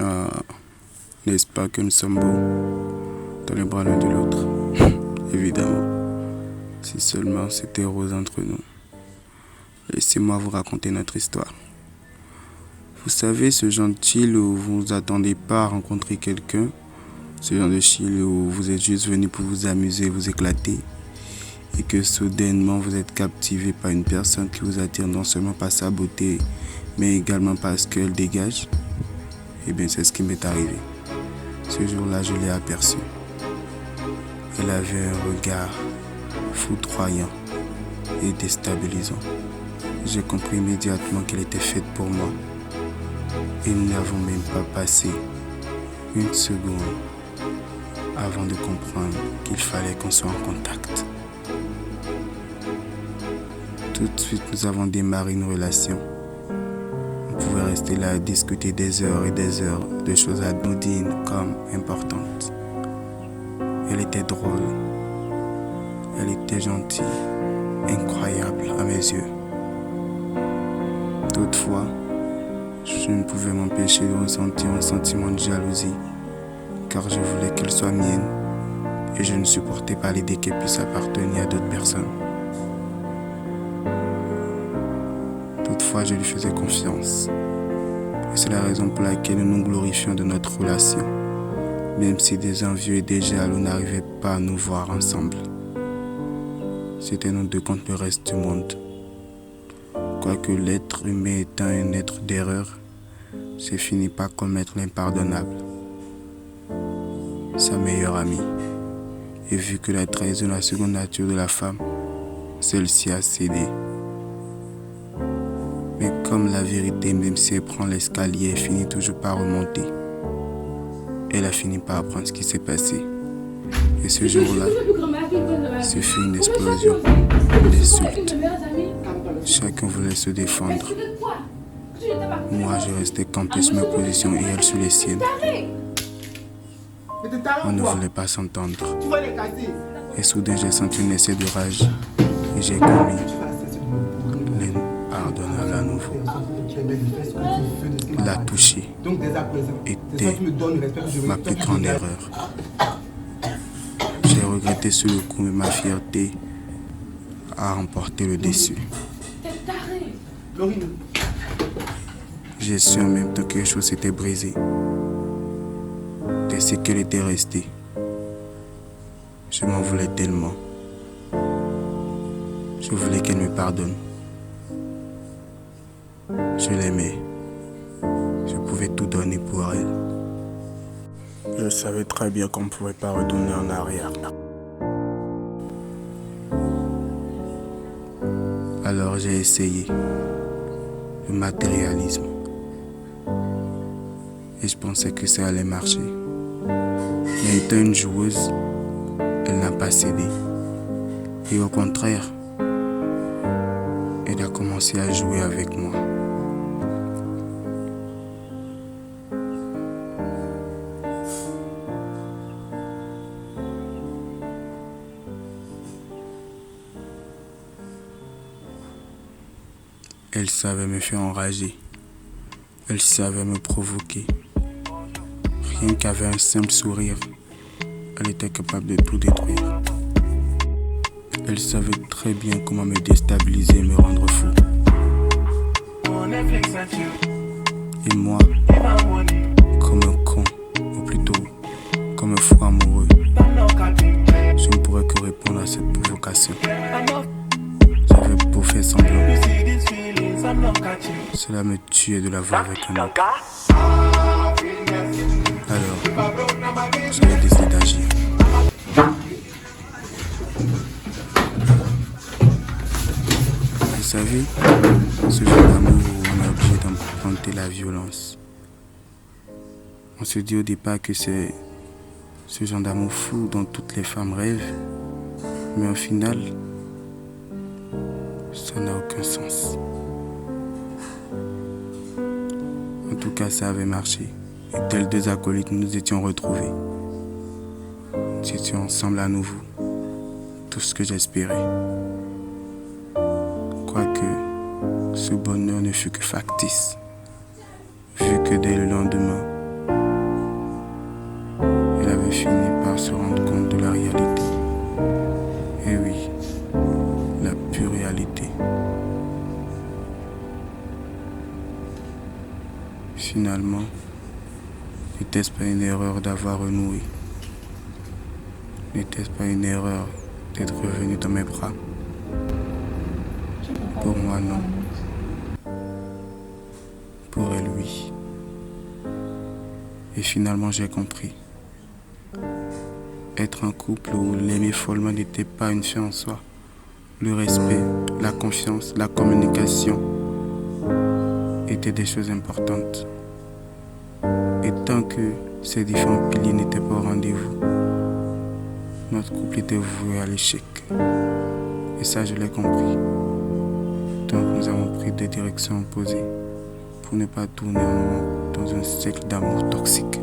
Ah, n'est-ce pas que nous sommes beaux dans les bras l'un de l'autre? Évidemment, si seulement c'était rose entre nous. Laissez-moi vous raconter notre histoire. Vous savez, ce genre de chill où vous ne vous attendez pas à rencontrer quelqu'un, ce genre de chill où vous êtes juste venu pour vous amuser, vous éclater, et que soudainement vous êtes captivé par une personne qui vous attire non seulement par sa beauté, mais également parce qu'elle dégage. Eh bien, c'est ce qui m'est arrivé. Ce jour-là, je l'ai aperçue. Elle avait un regard foudroyant et déstabilisant. J'ai compris immédiatement qu'elle était faite pour moi. Et nous n'avons même pas passé une seconde avant de comprendre qu'il fallait qu'on soit en contact. Tout de suite, nous avons démarré une relation. On pouvait rester là à discuter des heures et des heures de choses anodines comme importantes. Elle était drôle, elle était gentille, incroyable à mes yeux. Toutefois, je ne pouvais m'empêcher de ressentir un sentiment de jalousie, car je voulais qu'elle soit mienne et je ne supportais pas l'idée qu'elle puisse appartenir à d'autres personnes. Toutefois, je lui faisais confiance. Et c'est la raison pour laquelle nous nous glorifions de notre relation, même si des envieux et des jaloux n'arrivaient pas à nous voir ensemble. C'était nous deux contre le reste du monde. Quoique l'être humain étant un être d'erreur, j'ai fini par commettre l'impardonnable. Sa meilleure amie. Et vu que la trahison est la seconde nature de la femme, celle-ci a cédé. Mais comme la vérité, même si elle prend l'escalier, elle finit toujours par remonter. Elle a fini par apprendre ce qui s'est passé. Et ce jour-là, ce fut une explosion d'insultes. Chacun voulait se défendre. Moi, je restais campé sur ma position et elle sur les siennes. On ne voulait pas s'entendre. Et soudain, j'ai senti un essai de rage et j'ai commis l'impardonnable à nouveau. La toucher était ma plus grande erreur. J'ai regretté sur le coup, mais ma fierté a remporté le dessus. J'ai su en même temps que quelque chose s'était brisé. Des séquelles étaient restées. Je m'en voulais tellement. Je voulais qu'elle me pardonne. Je l'aimais. Je pouvais tout donner pour elle. Je savais très bien qu'on ne pouvait pas retourner en arrière. Alors j'ai essayé le matérialisme. Et je pensais que ça allait marcher. Mais étant une joueuse, elle n'a pas cédé. Et au contraire, elle a commencé à jouer avec moi. Elle savait me faire enrager. Elle savait me provoquer. Rien qu'avec un simple sourire, elle était capable de tout détruire. Elle savait très bien comment me déstabiliser et me rendre fou. Et moi, comme un con, ou plutôt comme un fou amoureux, je ne pourrais que répondre à cette provocation. J'avais beau faire semblant, cela me tuait de la voir avec un autre. Alors, j'avais décidé d'agir. Vous savez, ce genre d'amour où on est obligé d'emprunter la violence. On se dit au départ que c'est ce genre d'amour fou dont toutes les femmes rêvent, mais au final, ça n'a aucun sens. En tout cas, ça avait marché. Et tels deux acolytes, nous nous étions retrouvés. Nous étions ensemble à nouveau. Tout ce que j'espérais. Quoique, ce bonheur ne fut que factice. Vu que dès le lendemain, finalement, n'était-ce pas une erreur d'avoir renoué? N'était-ce pas une erreur d'être revenu dans mes bras? Pour moi, non. Pour elle, oui. Et finalement, j'ai compris. Être en couple où l'aimer follement n'était pas une fin en soi. Le respect, la confiance, la communication étaient des choses importantes. Et tant que ces différents piliers n'étaient pas au rendez-vous, notre couple était voué à l'échec. Et ça, je l'ai compris. Donc, nous avons pris des directions opposées pour ne pas tourner en rond dans un cercle d'amour toxique.